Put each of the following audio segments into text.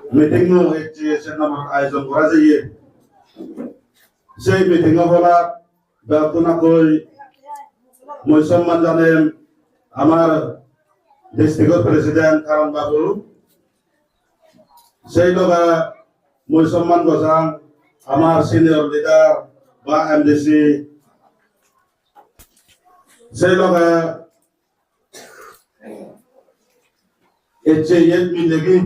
meeting আয়োজন করা যাইয়ে সেই মিটিং বলা বেতনাকৈ মই সম্মান জানেন আমার ডিস্ট্রিক্ট প্রেসিডেন্ট কারণ বাবু সেই লগা মই সম্মান গজাং আমার সিনিয়র লিডার বা এমডিসি সেই লগা মিলেগি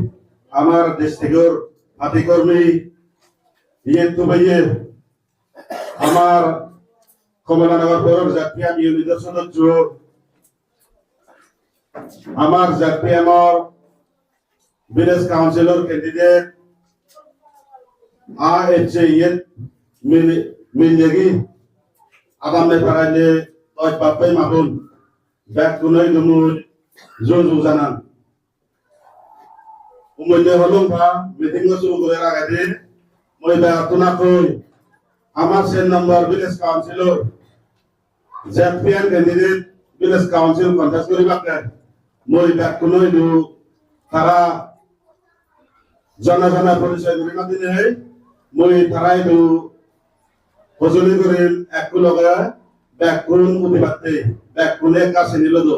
আমার ডিস্ট্রিক্টর হাতি কর্মী আমার কমলানগর পৌর জাতীয় ইউনিটের সদস্য আমার জাতীয়র ভিলেজ কাউন্সিলর ক্যান্ডিডেট মিলেগি আগামী পারাইলে তয় বাপাই মাগুন ব্যাক কুনই নমুর জো জানান উমইলে হলুম ভা মিটিং শুরু করে আগে মই বেতনা কই আমার সেন number village councillor champion candidate village council contest করিবাকে মই ব্যাক কুনই দু তারা জনগণের পরিচয় করি না দিনে মই তারাই দু হজলি করিম একু লগা ব্যাক কুন উঠিবাতে ব্যাক কুনে কাছে নিল দো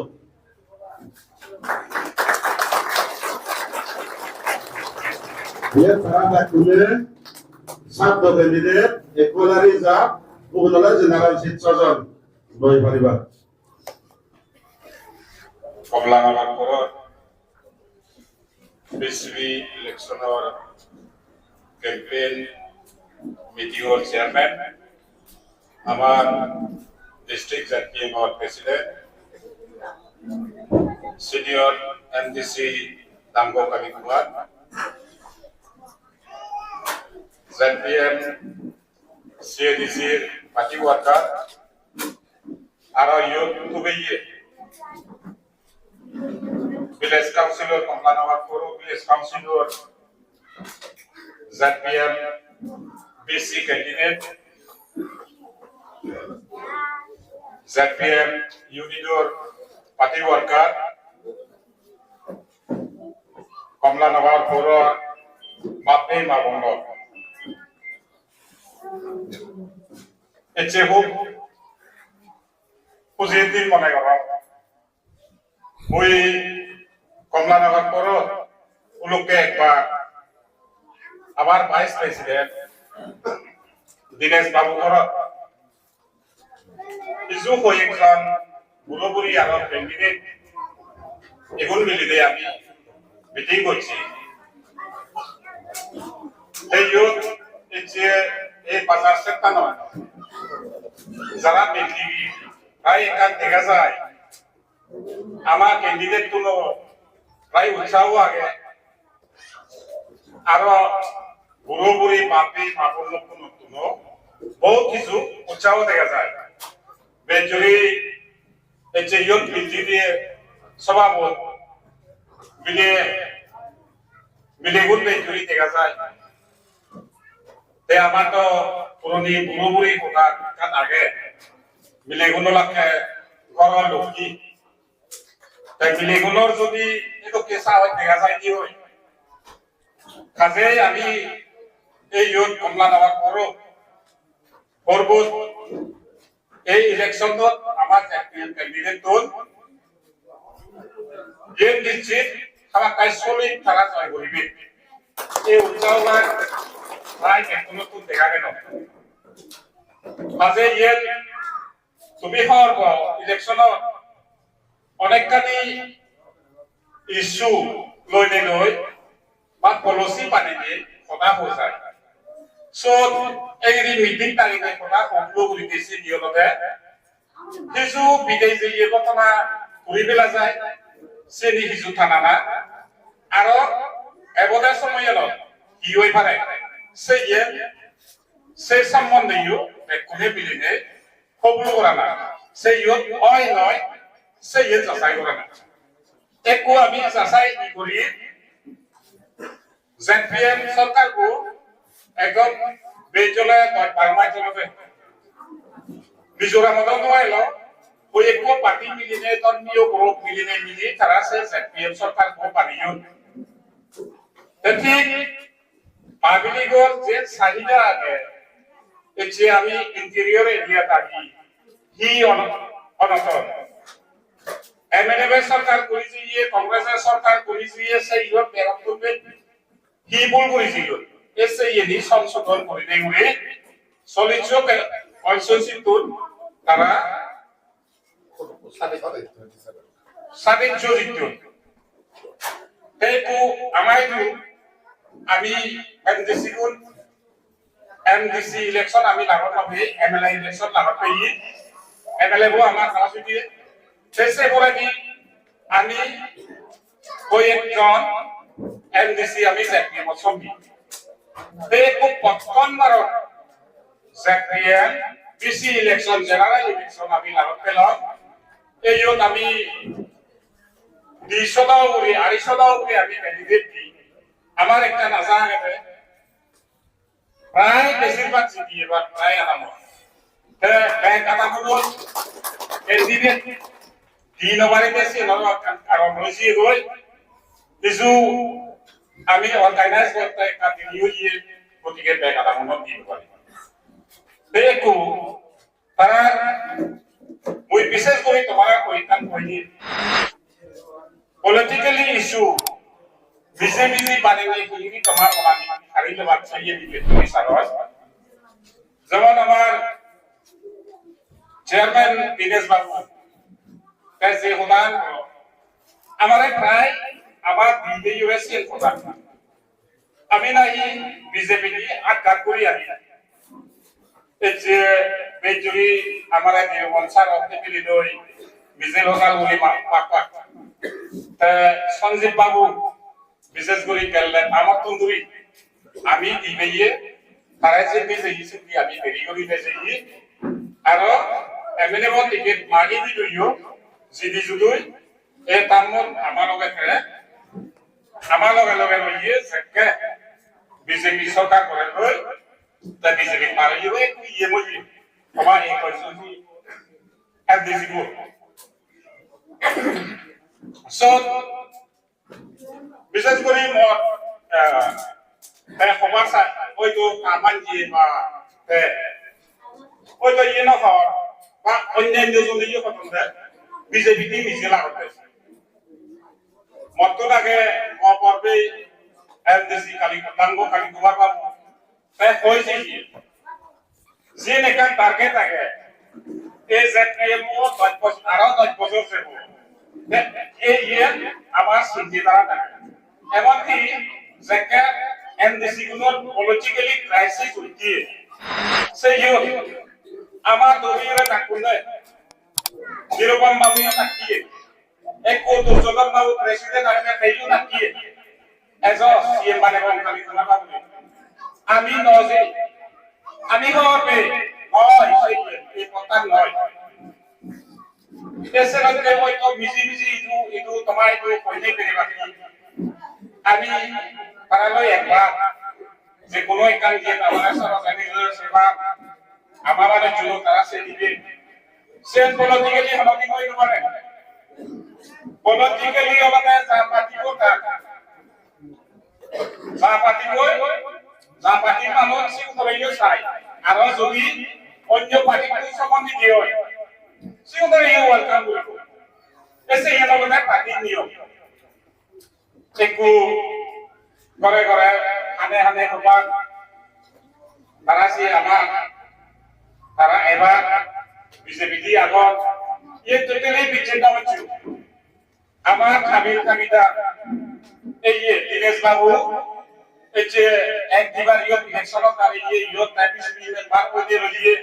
তারা ব্যাক কুনে সাত ক্যান্ডিডেট একলারি যা উপজেলা জেনারেল সিট ছজন বই পরিবার কমলানগর পৌর বিসিবি ইলেকশনের ক্যাম্পেইন মিটিংর চেয়ারম্যান আমার ডিস্ট্রিক্ট জাতীয় প্রেসিডেন্ট সিনিয়র এমডিসি দামগো কালী কুমার ZPM CADCর পার্টি ওয়ার্কার আর ভিলেজ কাউন্সিলর কমলানগর পৌর village councillor ZPM BC candidate ZPM ইউনিটর পার্টি ওয়ার্কার কমলানগর পৌর মাপে মাবঙ্গ এচে খুব খুশির দিন মনে কর ওই কমলানগর পৌর উলোকে একবার আবার ভাইস প্রেসিডেন্ট দীনেশ বাবু কর কিছু কয়েকজন বুড়ি আরো ক্যান্ডিডেট এগুলো মিলিয়ে আমি মিটিং করছি এই ইউথ এই বাজার সেটা নয় যারা দেখি প্রায় এখান দেখা যায় আমার ক্যান্ডিডেট গুলো প্রায় উৎসাহ আগে আরো বুড়ি বাপি বাপুর নতুন বহুত কিছু উৎসাহ দেখা যায় বেঞ্জুরি এই যে ইয়ত বৃদ্ধি দিয়ে স্বভাবত মিলেগুন বেঞ্জুরি দেখা যায় আমার তো পুরনি বুড়ি কথা আগে মিলেগুলো লাগে ঘরের লক্ষ্মী তাই মিলেগুলোর যদি একটু কেঁচা হয় দেখা যায় কি হয় কাজে আমি এই ইয়ত কমলানগর পৌর এই ইলেকশনত আমার ক্যান্ডিডেট যে নিশ্চিত তারা কাজ চলি তারা জয় করিবে এই উৎসাহ প্রায় নতুন দেখা গেল মাঝে তুমি হওয়ার ইলেকশনত অনেকখানি ইস্যু লৈ বা পলিসি বানিয়ে কথা হৈ যায় এই মিটিং তারিখে কথা সম্পূর্ণ করে দিয়েছি নিয়মতে কিছু বিদেশি ঘটনা ঘুরি পেলা যায় সে কিছু থানা না আর এবারে সময় এলো কি হয়ে পারে সেই সম্বন্ধে কোনে মিলিনে সবলো করা না সেই হয় নয় সেই যাচাই করা না একো আমি যাচাই করি ZPM সরকারকে একদম বেজলে পারমাই চলবে মিজোরামত নয় ওই একো পার্টি মিলিনে ধর্মীয় গ্রুপ মিলিনে মিলি তারা সে ZPM সরকার পারিও ঠিক পাবলিকর যে চাহিদা আছে যে আমি ইন্টেরিয়র এরিয়া থাকি হি অনতন এমএনএ সরকার করেছে কংগ্রেসের সরকার করেছে সেই বেরত করবে হি ভুল করেছিল এসে ইনি সংশোধন করে দেগুলি চল্লিশ অঞ্চল তারা স্বাধীন চরিত্র সেইটো আমাইতো আমি এমডিসি ইলেকশন আমি লাগত পাবি এমএলএ ইলেকশন লাগত পাই এমএলএ বো আমার কাছে দিয়ে শেষে বলে কি আমি কয়েকজন এমডিসি আমি চাকরি মছবি সেইটো প্রথমবার চাকরি ডিসি ইলেকশন জেনারেল ইলেকশন আমি লাগত পেলাম এইত আমি 200 করে 250 করে আমি ক্যান্ডিডেট দিই আমার একটা নাজা আছে প্রায় বেশিরভাগ সিটি এবার প্রায় আমার ব্যাংক আদালত ক্যান্ডিডেট 3 নম্বরে বেশি কারণ হয়েছে গই কিছু আমি অর্গানাইজ করতে একটা দিনিও ইয়ে গতিকে ব্যাংক আদালত দিতে পারি দেখো তারা ওই বিশেষ করে তোমার কইতাম কইনি পলিটিক্যালি ইস্যু বিজেপি বানাইলে কি তোমার মানে হারিলে বাদ চাইয়ে দিবে তুমি সারস যেমন আমার চেয়ারম্যান দিনেশ বাবু কাজে হদান আমারে প্রায় আমার দিবে ইউএসএল প্রধান আমি নাই বিজেপি নি আটকাট করি আমি এই যে বেজুরি আমার এক মনসার অর্থে পেলি দই বিজেপি লোকাল বলি পাক পাক সঞ্জীব বাবু বিশেষ করে গেলেন আমার তন্দুরি আমি দিবেইয়ে তারা যে বিজেপি কি আমি দেরি করি বেজেই আর এমএলএ মত টিকেট মাগি দিও জিডি জুদুই এ তামন আমার লগে লইয়ে সকে বিজেপি সরকার করে লই তা বিজেপি পারিয়ে ইয়ে মই আমার এই কইছি এফডিসি গো সো বিশেষ করে মত খবর হয়তো কামান দিয়ে বা হয়তো ইয়ে না হওয়ার বা অন্যান্য যদি ইয়ে করতেন বিজেপি টি নিজে লাগাতে মতটাকে অপর্বে এলডিসি কালি দাঙ্গ কালি কুমার বাবু তাই কইছে কি যে নেকা টার্গেট আগে এই যে মো 10 বছর আরো 10 বছর যাব এই ইয়ে আমার চিন্তা থাকে এমনকি যে এমডিসি গুলোর পলিটিক্যালি ক্রাইসিস হইছে সেই আমার দলীয় ডাকুলে যেরকম বাবু থাকিয়ে এক দুর্যোধন বাবু প্রেসিডেন্ট আগে তাইও থাকিয়ে এজো সিএম মানে কালি কুমার বাবু আমি নজে আমি হবে নয় এই কথা নয় দেশে গলে ওই তো মিজি ইদু তোমার তো কইলে পেরিবা আমি পারালয় একবার যে কোনো একান দিয়ে আমার সরকারি সেবা আমার জন্য তারা সে দিবে সে পলিটিক্যালি হলকি কই পারে পলিটিক্যালি আমাদের জাপাতি কোটা জাপাতি মানুষ সিং ধরেও চাই আর যদি অন্য পার্টি সম্বন্ধে দিয়ে হয় সিং ধরেও ওয়েলকাম করব এসে এনগনে পার্টি নিয়ম একু করে করে হানে হবা তারা সে আমার তারা এবার বিজেপি দি আগত ইয়ে টোটালি বিচ্ছিন্ন হচ্ছে আমার খামিটা এই দিনেশ বাবু এই যে এক দিবার ইলেকশন করে ইয়ত টাইপিস মেম্বার কই দিয়ে রইয়ে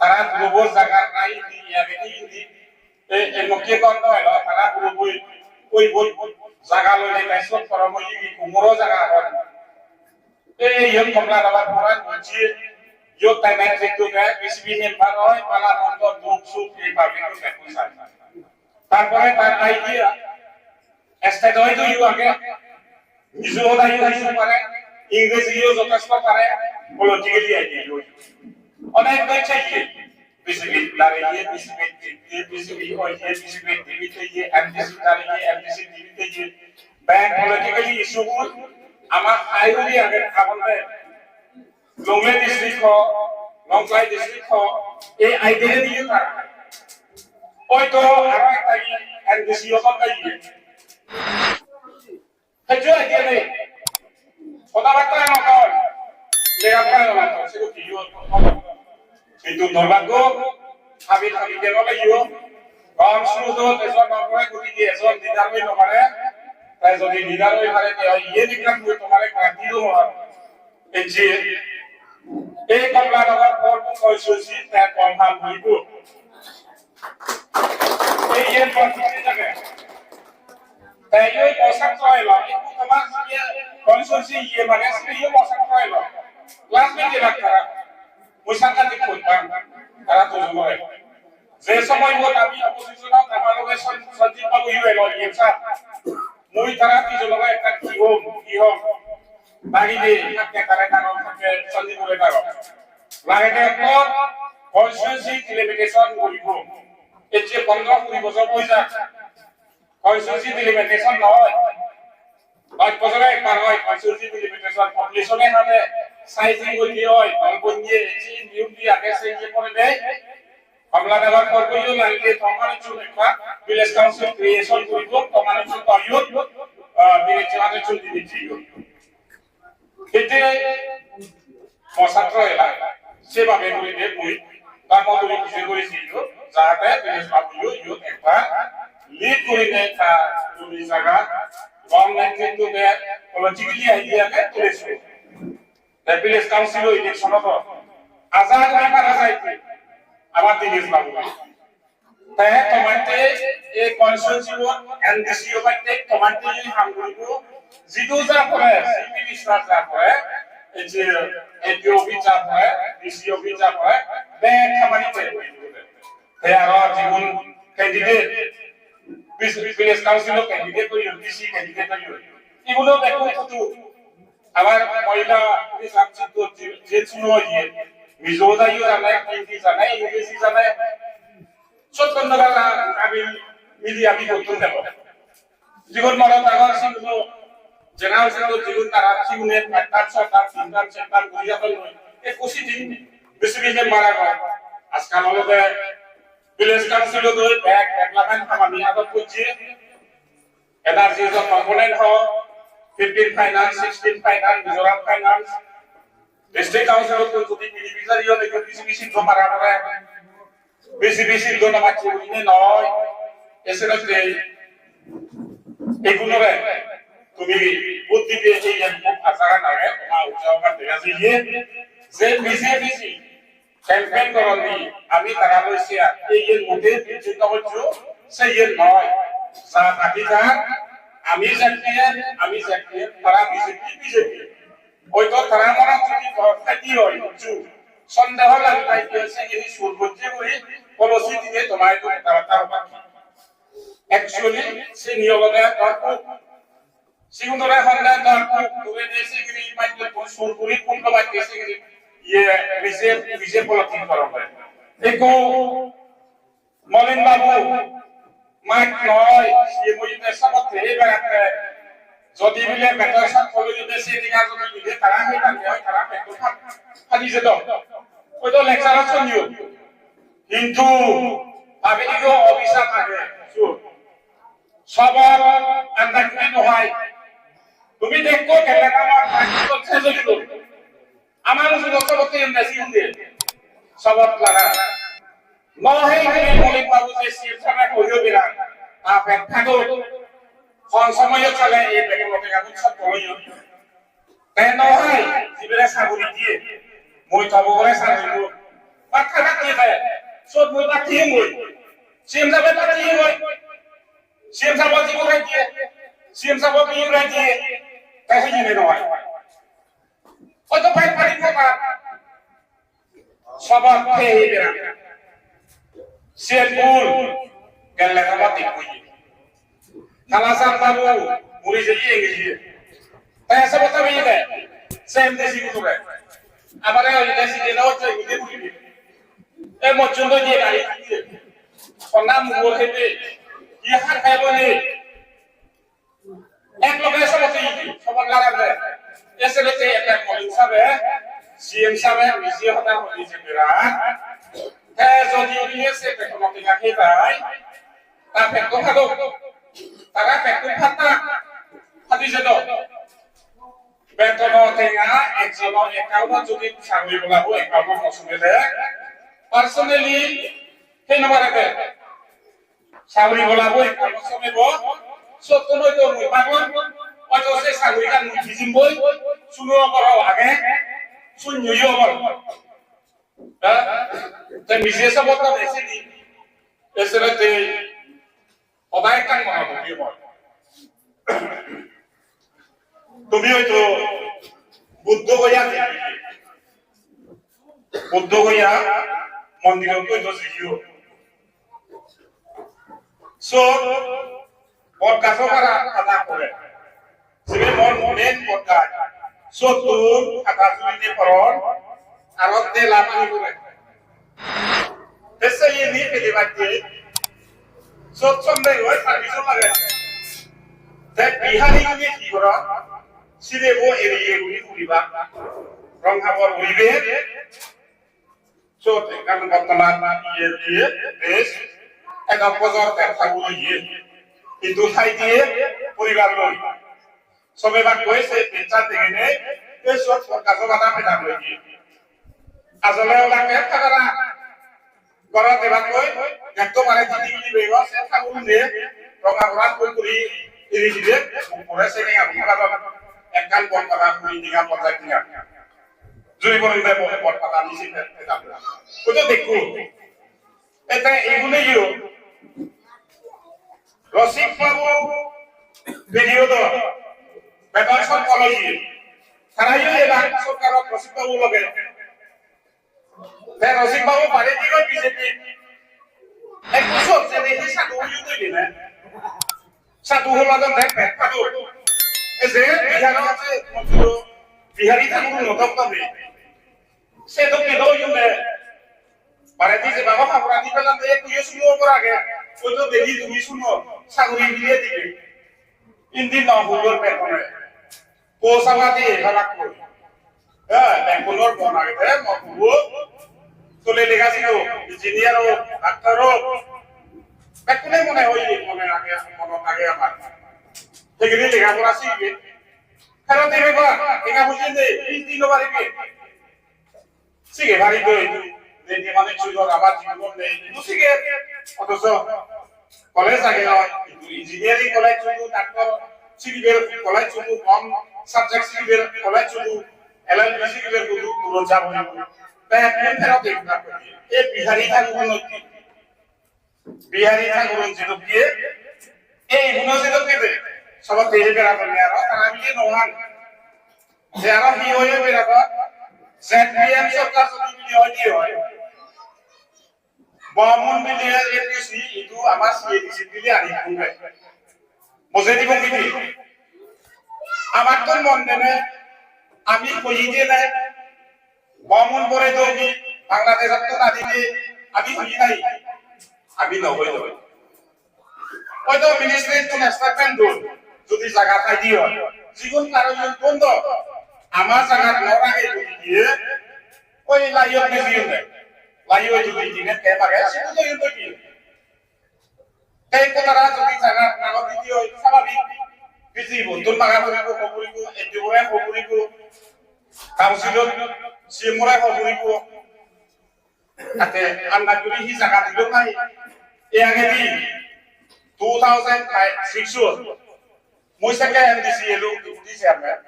তারা গ্লোবাল জায়গা নাই ইয়াবেনি এই নকে কোন হয় তারা গ্লোবাল কই বই জায়গা লইলে কাইছত পরমই কুমরো জায়গা হয় এই ইয়ত কমলা দাবার পড়া হচ্ছে ইয়ত টাইম একটু গায় বিসিবি মেম্বার হয় পালা বন্ধ দুঃখ সুখ এই পাবলিক কইছায় তারপরে তার আইডিয়া এস্টেট হয়তো ইউ আগে কিছু হতা ইউ পারে ইংরেজিও যথেষ্ট পারে পলিটিক্যালি আইডিয়া অনেক কই চাইয়ে বিসিবি দাঁড়িয়ে বিসিবি ওইয়ে বিসিবি টিভিতে এমডিসি দাঁড়িয়ে এমডিসি টিভিতে ব্যাংক পলিটিক্যালি ইস্যু আমার আইডি আগে খাবলে লংলে ডিস্ট্রিক্ট লংলাই ডিস্ট্রিক্ট এই আইডিয়া দিয়ে তারা হয়তো আরো একটা এনডিসি ওখান থেকে হেজো আইডিয়া নেই কথাবার্তা নকল লেখাপড়া নকল সেগুলো কি কিন্তু দুর্ভাগ্য ভাবি ভাবি কেন লাগিব কম শুরুতো এজন নকরে গুটি দিয়ে এজন লিডার হই নকরে তাই যদি লিডার হই পারে ইয়ে দিকলাম মই তোমারে কাটিও হয় এই যে এই কমলা নগর পর কইছছি তা কম ভাব হইব এই এর পর কি থাকে তাই এই পোশাক কইলো একটু তোমার ইয়ে কইছছি ইয়ে মানে ইয়ে পোশাক কইলো ক্লাস মেটে রাখা পোশাকটা দেখুন তারা তো জমে যে সময় মত আমি অপোজিশনত আমার লগে সঞ্জীব বাবু ইউএল ইয়েছা মই তারা কি জলগে একটা কি হোম বাড়ি দে একটা তারা কারণ থাকে সঞ্জীব বলে কারণ লাগে তো কনস্টিটিউশন ডিলিমিটেশন করিব এই যে 15-20 বছর পয়সা কনস্টিটিউশন ডিলিমিটেশন নয় 5 বছরে একবার হয় কনস্টিটিউশন ডিলিমিটেশন পপুলেশনে হাতে সাইজিং করি হয় অল্পনিয়ে যে নিয়ম দিয়ে আগে সেই যে করে দেয় কমলা নগর কর্পোরেশন লাগে তোমার চুল একটা ভিলেজ কাউন্সিল ক্রিয়েশন করিব তোমার চুল তয়ুত ডিরেকশনে চুল দিচ্ছি এতে মশাত্র এলাকা সেভাবে করে দিয়ে বই তার মধ্যে কিছু করেছিল যাতে ভিলেজ বাবুও ইউ একটা লিড করে দেয় তা জমি জায়গা গভর্নমেন্ট কিন্তু দেয় পলিটিক্যালি আইডিয়াকে তুলেছে তাই ভিলেজ কাউন্সিল ইলেকশনত আজাদ হয়ে মারা যাইতে আবার দিনেশ বাবু তাই তোমাতে এই কনস্টিটিউশন এনডিসি ওবাইতে তোমাতে যদি হাম করিব জিদু যা করে সিপি মিনিস্টার যা করে এই যে এডিওবি যা করে ডিসিওবি যা করে বে খামারিতে তাই আর জীবন ক্যান্ডিডেট ভিলেজ কাউন্সিল ক্যান্ডিডেট করি ডিসি ক্যান্ডিডেট করি এগুলো দেখো তো আবার মহিলা সাংসদ যে শুনো ইয়ে মিজোদাইও জানে হিন্দি জানে ইংরেজি জানে সত্যন্দরা আমি মিডিয়ামি করতে দেব জীবন মরণ আগর সিগুলো জেনারেল সিগুলো জীবন তারা সিগুনের একটা সরকার তিনটা সেন্টার করিয়া ফেল এই কোশি দিন বেশি বেশি মারা গয় আজকাল হলো ভিলেজ কাউন্সিল দই ব্যাগ লাগান আমি আগত করছি এনার্জি অফ কম্পোনেন্ট হ 15 finance 16 finance Mizoram finance district council তো যদি ডিভিশন ইও দেখো বেশি জমা রাখা বেশি জমা মাছি উনি নয় এসএনএস এগুলো তুমি বুদ্ধি দিয়ে এই আসারা না হয় তোমার উচ্চারণ দেখা যায় যে বিজেপি ক্যাম্পেইন করনি আমি তারা লইছি এই এর মধ্যে চিন্তা করছো সেই এর নয় যা পাকিস্তান আমি জাতীয় তারা বিজেপি ওই তো তারা মনে যদি কি হয় কিছু সন্দেহ লাগে তাই কেসে এই সুরবজ্জে করে পলিসি দিয়ে তোমায় তো তারা বাকি অ্যাকচুয়ালি সে নিয়মে তারপর সিগুন্দরা হন্ডা তারপর দুবে দেশে গিরি মাইকে সুরপুরি কোন বাই দেশে গিরি ये विषय पॉलिटिक्स करो एको मलिन बाबू माइक नय ये मुझे सब थे बेराते যদি মিলে মেটার সাথ ফলো যদি সে দিগা যদি মিলে তারা হই থাকে হয় তারা পেটো ফাদি যেত ওই তো লেকচার শুনিও কিন্তু ভাবে দিও অফিসার থাকে সবার আন্ডারস্ট্যান্ড হয় তুমি দেখো কেলা আমার ফাইল শেষ হয়ে গেল আমার যতবতে এমবাসি দিয়ে সবত লাগা নহে মলিক বাবু যে সিরছানা কইও বিরা আপে থাকো কোন সময় চলে এই বেগমতে গাবু সব কইও তাই নহে জিবেরা সাগুরি দিয়ে মই তব করে সাগুরি পাঠা কাটি দেয় সব মই পাঠি মই সিম যাবে পাঠি মই সিম যাব জীব রাই দিয়ে সিম যাব কি রাই দিয়ে তাই হিনে নয় কত পাই পারি না সবার খেয়ে বেরা শেরপুর গেলে আমাতে কই খালাসান বাবু মুড়ি যে ইংরেজি তাই সব কথা বলি দেয় সেম দেশি গুলো রে আমারে ওই দেশি যে নাও চাই গুলি গুলি এ মচন্দ দিয়ে গাড়ি দিয়ে সোনা মুগর হেতে ইহা খাইবনি এক লোকে সব আছে সবার লাগা দেয় এসএলএতে একটা মলিন সাবে সিএম সাবে বিজি হতা হইছে বিরা যদি ইউনিসে টেকনোলজি রাখে তাই তা ফেকো খাদো তারা ফেকো ফাতা হাতি যেত বেতন তেঙা একজন একাউন্ট যদি চাকরি বলা হয় একাউন্ট নসুমিলে পার্সোনালি সেই নম্বরে চাকরি বলা হয় একাউন্ট সমিব সত্যনই তো মই পাগল অথচ সে চাকরি কান মুঠিজিম বই শুনো করো আগে শুনিও বল তে নিজে সবত বেশি দি এসেতে সদায় কান মনে হবি বল তুমি হয়তো বুদ্ধ হইয়া মন্দিরত হয়তো জিও সো পডকাস্ট করা আদা করে সিবে মেন পডকাস্ট সো তুম আদা জুইতে পরন আরতে লাভনি করে এসে নি পেলে বাজে সো চন্দ্রে হয় সার্ভিস লাগে তে বিহারি নি কি করা সিবে ও এরিয়ে গুলি কুলিবা রং হাবর হইবে সো কারণ বর্তমান ইয়ে দেশ এক অপজর থাকবো ইয়ে কিন্তু খাই দিয়ে পরিবার লই সবে বা কইছে পেঁচা দেখে নে এই সব কাজ বাধা পেটা লই গিয়ে আসলে ওলাকে থাকারা করা দেবা কই একদম মানে দিদি গিলি বেগ সে থাকুন নে রঙা ঘোড়া কই এরি দিলে পরে সে নে আপনারা একখান বল কথা কই দিগা পঞ্চায়েত দিগা জুরি বলেন দেব বল কথা নিছি পেটা ওই তো দেখো এটা এগুলো ইও রসিক বাবু ভিডিও তো বেতন সব কলেজে তারাইও এবার সরকার রসিক বাবু লগে তে রসিক বাবু বাড়ি দিকে বিজেপি এক বছর যে দেখি সাধু ইউ কইলি না সাধু হলো তো দেখ পেটপাটো এই যে বিহার আছে মন্ত্র বিহারি ঠাকুর নতক তবে সে তো কেদো ইউ না বাড়ি দিকে বাবা ফাবরানি পেলাম যে তুইও শুনো কর আগে ওই তো দেখি তুমি শুনো সাগরি দিয়ে দিবে ইন্দিন না হলোর পেটনে কোসালা দিয়ে খারাপ করে হ্যাঁ ব্যাঙ্গলোর বনাগে দে মকুবো তোলে লেগাছিল ইঞ্জিনিয়ার ও ডাক্তার ও পেটনে মনে হয় মনে আগে আমার সেগুলি লেখাপড়া শিখবে ফেরত দেবে বা লেখা বুঝিয়ে দে 20 দিন বাড়িবে শিখে বাড়ি তো যে মানে চুলোর আবার জীবন নেই শিখে অথচ কলেজ আগে হয় ইঞ্জিনিয়ারিং কলেজ চুলু ডাক্তার সিভিল কলেজ চুলু কম সাবজেক্ট সিভিল কলেজ চুলু এলএলবি সিভিল গুলো পুরো যাব না তাই এখন ফেরত দেখনা করি এই বিহারি ঠাকুর যেন দিয়ে এই গুণ যেন দেবে সব দেহে বেড়া করে আর তারা মিলে নহান যে আর কি হয়ে বেড়া কর জেপিএম সরকার যদি হয় বামন মিলিয়ে এপিসি itu আমার সিএডিসি দিলে আনি কোনবে বুঝে দিব কি আমার তো মন দেনে আমি কই যে না বামন পরে তো কি বাংলাদেশত তো না দিলে আমি হই নাই আমি না হই যাবে হয়তো মিনিস্ট্রি তো ন্যাশনাল দূর যদি জায়গা পাই দিও জীবন কারণ বন্ধ আমার জায়গা নরাগে যদি দিয়ে ওই লাইও নেজিও না লাইও যদি দিনে কে পাগে সেটা তো ইউতো কি এই কথাটা যদি জায়গা নাগর দিও স্বাভাবিক কিছু বন্ধুর লাগা করিব করিব এদিবরে করিব কাউন্সিলত সিমরে করিব তাতে আন্না যদি হি জায়গা দিল নাই এই আগে দি 2006 মই সাকে এমডিসি এলো ডিপুটি চেয়ারম্যান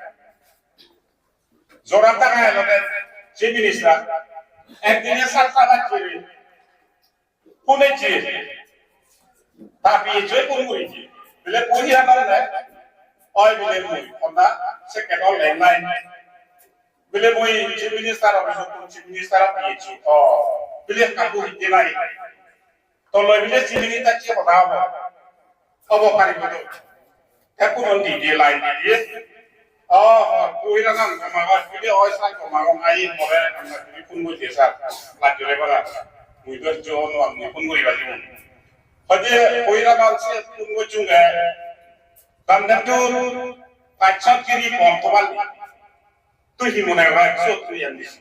জোরাম টাকা এলো চিফ মিনিস্টার একদিনে 7টা বাচ্চি শুনেছি tapi joy pun mui bila puhi amal na oi bila mui onda second all line bila mui chief minister PH bila kabu hite lai to loi bila chief minister chi hoda ho obo pari bodo tapu non di line di puhi na kan kamaga bila oi sai kamaga ai more amna pun mui desa la jole bala mui do jo no amni pun mui bali Pada koira nalse tunggu juga, kandan tu kacang kiri pom tebal, তুই কি মনে হয় তুই আনিস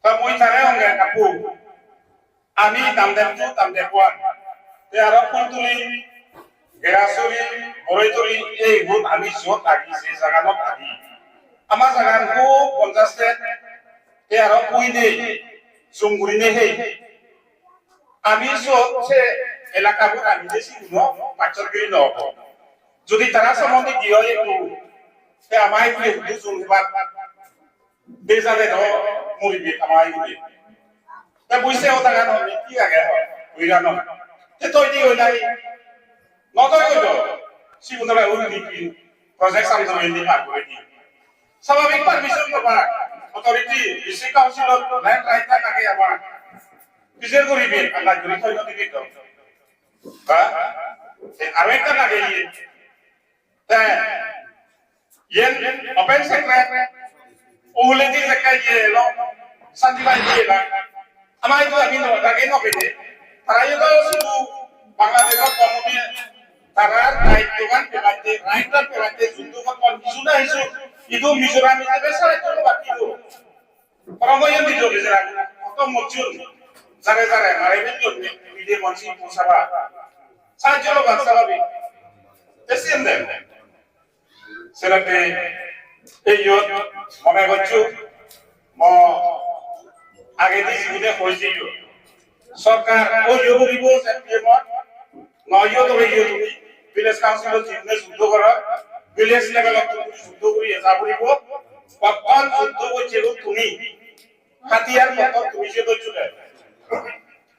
তা মই তারে অঙ্গে কাপু আমি দাম দেখুয়ান আর ফুল তুলি গেরাসুরি বড়ই তুলি এই গুণ আমি যত আগিছে জাগানত আগি আমার জাগান খুব 50 তে আর কুই দে জুমগুড়ি নে হে আমি সে এলাকাগুলো আমি দেশি গুলো পাচরগিরি নব যদি তারা সম্বন্ধে কি হয় একটু সে আমায় বলে দুজন বাদ বেজালে দ মরিবে আমায় বলে তা বুঝছে ও টাকা নয় কি আগে হয় বুঝা ন তে তৈরি হইলাই নতই কইল সিগুতলা ওই দিকি প্রজেক্ট সামনে এনে পার করে দি স্বাভাবিক পারমিশন পাবা authority DC councillor land right থাকে আমার কিসের করিবে আল্লাহ করি কই দিবি তো বা আরেকটা লাগে তা yen open secret ওলে দি জায়গায় লো শান্তি বাই দিলা আমার তো আমি লাগে ন পেতে তারা তো শুধু বাংলাদেশের কমিউনি তারা দায়িত্ববান পেলাতে রাইটার পেলাতে যুদ্ধ করতে কিছু না হিসু ইদু মিজোরাম হিসেবে সারা তো বাকি তো পরময় মিজো মিজোরাম তো মজুর জারে জারে মারে মিজো মিদে মঞ্চি পোসাবা সাহায্য লোক স্বাভাবিক এসেন দেন সেটাতে এই মনে করছো আগে দিয়ে জীবনে হয়েছিল সরকার ওই করিব নয় তুমি ভিলেজ কাউন্সিলর জীবনে যুদ্ধ করা ভিলেজ লেভেলত তুমি যুদ্ধ করি এটা করিব কখন যুদ্ধ করছে তুমি হাতিয়ার কখন তুমি যে করছিলে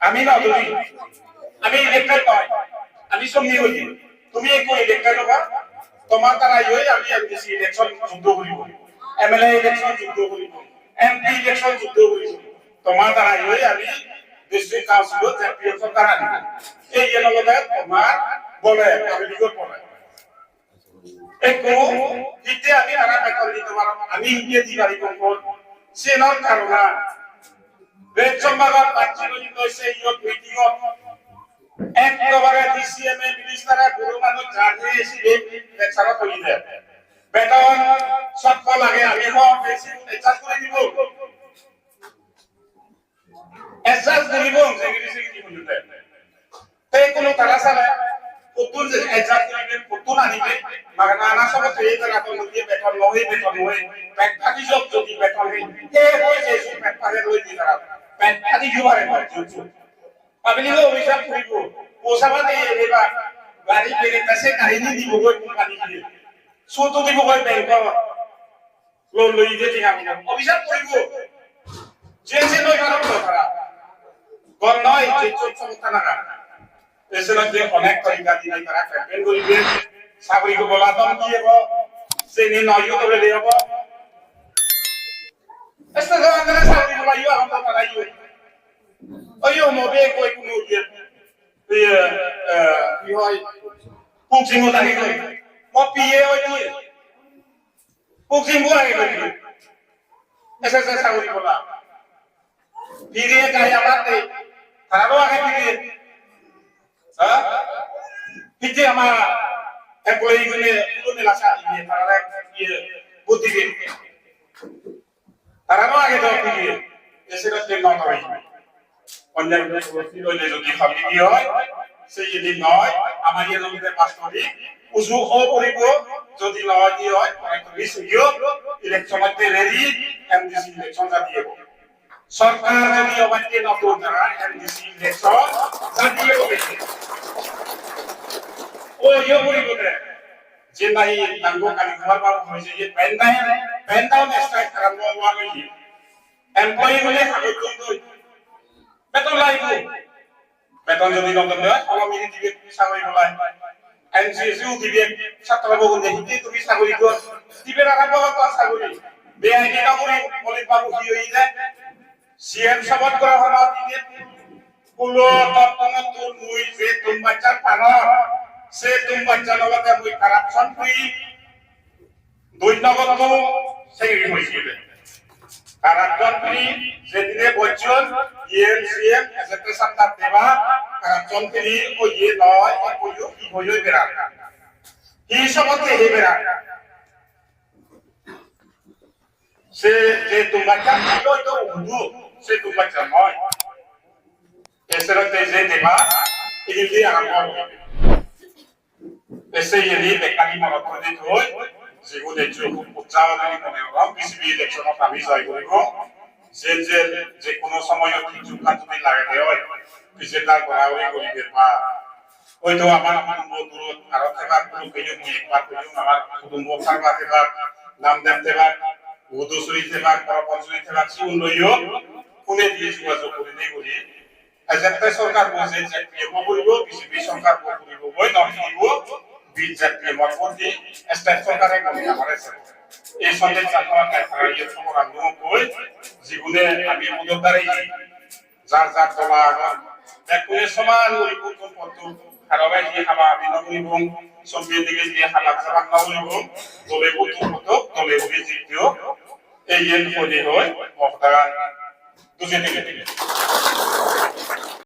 আমি না ধরি আমি ইলেক্টেড নয় আমি সঙ্গী হই তুমি একটু ইলেক্টেড হবা তোমার দ্বারা আমি এমপিসি ইলেকশন যুদ্ধ করিব এমএলএ ইলেকশন যুদ্ধ করিব এমপি ইলেকশন যুদ্ধ করিব তোমার দ্বারা আমি ডিস্ট্রিক্ট কাউন্সিলর চ্যাম্পিয়ন দ্বারা দিব এই এলাকায় তোমার বলে পাবলিকর বলে একটু দিতে আমি তারা বেতন দিতে পারব আমি ইন্ডিয়া দি গাড়ি কোন সেনর কারণা বেচম্বাগার পাঁচজন কইছে ইয়ত মিটিং একবারে ডিসিএম এ মিনিস্টারে গুরু মানুষ জানে এসে লেকচার করি দেয় বেতন সব লাগে আমি বেশি এডজাস্ট করে দিব এডজাস্ট দিব সেক্রেটারি বলতে তাই কোন তারা সারা কতন যে এডজাস্ট করিবেন কতন আনিবে মাগনা না সব এই তারা তো দিয়ে বেতন নয় প্যাকটাকি জব যদি বেতন এই হয় যে প্যাকটাকে লই দি তারা প্যাকটাকি জুবারে পাবলিক অভিশাপ করিব পোসাবাতে এবা গাড়ি পেরে কাছে কাহিনী দিব কই কোম্পানি দিয়ে সুতো দিব কই ব্যাংক লোন লই যেতে আমি অভিশাপ করিব যে নয় কারণ তারা গণ নয় যে চোখটা না এসে যে অনেক তরিকা দিয়ে তারা ক্যাম্পেইন করিবে সাগরিক বলা দম দিয়েব সেনি নয় করে দেব এসে তো আমরা সাগরিক বলা ইয়া আমরা তারা ইয়া oyo mo be ko ikunu dia pi hoi pungsi mo tadi ko mo piye oi dia pungsi mo ai ko esa sauri bola pire kaya mate karo age pire ha pije ama employee gune lasa iye tara iye buti ge karo age to pire ese ko te no koi অন্যান্য প্রতিরোধে যদি ভাবি হয় সেই দিন নয় আমার এই লোকদের পাস করি উজু করিব যদি লয় দি হয় অনেক বেশি ইলেকশনতে রেডি এমডিসি ইলেকশন জাতীয় সরকার যদি অবাধ্যে নতুন দ্বারা এমডিসি ইলেকশন জাতীয় হয়েছে ও ইয়ে করিব যে নাই নাঙ্গো কালি ঘর বাবু হয়েছে যে পেন্ডাউন স্ট্রাইক আরম্ভ হওয়া হয়েছে এমপ্লয়ি বলে কাগজ তুই বেতন লাইব বেতন যদি নতুন হয় অলমিনি দিবে চাকরি বলাই এনসিএসইউ দিবে ছাত্র বগুন দেখি তুমি চাকরি কর দিবে আরম্ভ কর চাকরি বেআইনি চাকরি মলিক বাবু কি হই যায় সিএম সবত করা হলো দিনে কুলো তত্তন তুর মুই যে তুম বাচ্চা পানো সে তুম বাচ্চা লগতে মুই কারাপশন করি দুই নগদ তো সেগ্রি হইছিল কারাপশন করি যেদিনে বলছেন ইএমসিএম এসেতে সাত্তা দেবা কারাপশন করি ও ইয়ে নয় ও কি হইও বেরা কি সমতে হে বেরা সে যে তোমাকে তো উর্দু সে তোমাকে নয় এসেরতে যে দেবা ইংলি আরম্ভ হবে এসে ইনি বেকারি মরকতে হই যেগুলো একটু উচ্চারণী মনে হলাম পিসিবি ইলেকশন আমি জয় করিব যে কোনো সময় কিছু কাজ যদি লাগে হয় পিছেটার গড়াগড়ি করিবে বা হয়তো আমার দূরত আরো থেবার কোনো কেউ একবার কেউ আমার কুটুম্ব থাকবা থেবার নাম দেন থেবার উদুসুরি থেবার পরপঞ্চুরি থেবার সিউন লইও কোনে দিয়ে যোগাযোগ করে নেই বলি এজেন্টে সরকার বলছে যে কেবল বলিব বিজেপি সরকার বলিব বই নহিব বিজেপি মতপতি স্টেট সরকারে ভূমিকা করেছে এই সন্দেহ চাকমা কারখানা ইয়ে খবর আমি কই জীবনে আমি উদ্যোগদারি যার যার দলা দেখুন সমান পরিবর্তন করত হারাবাই যে হাবা বিনবী এবং সঙ্গে দিকে যে হালা চালান না হইব তবে উত্তর হতো তবে উনি জিতিও এই এর পদে হয় মহতারা দুজনে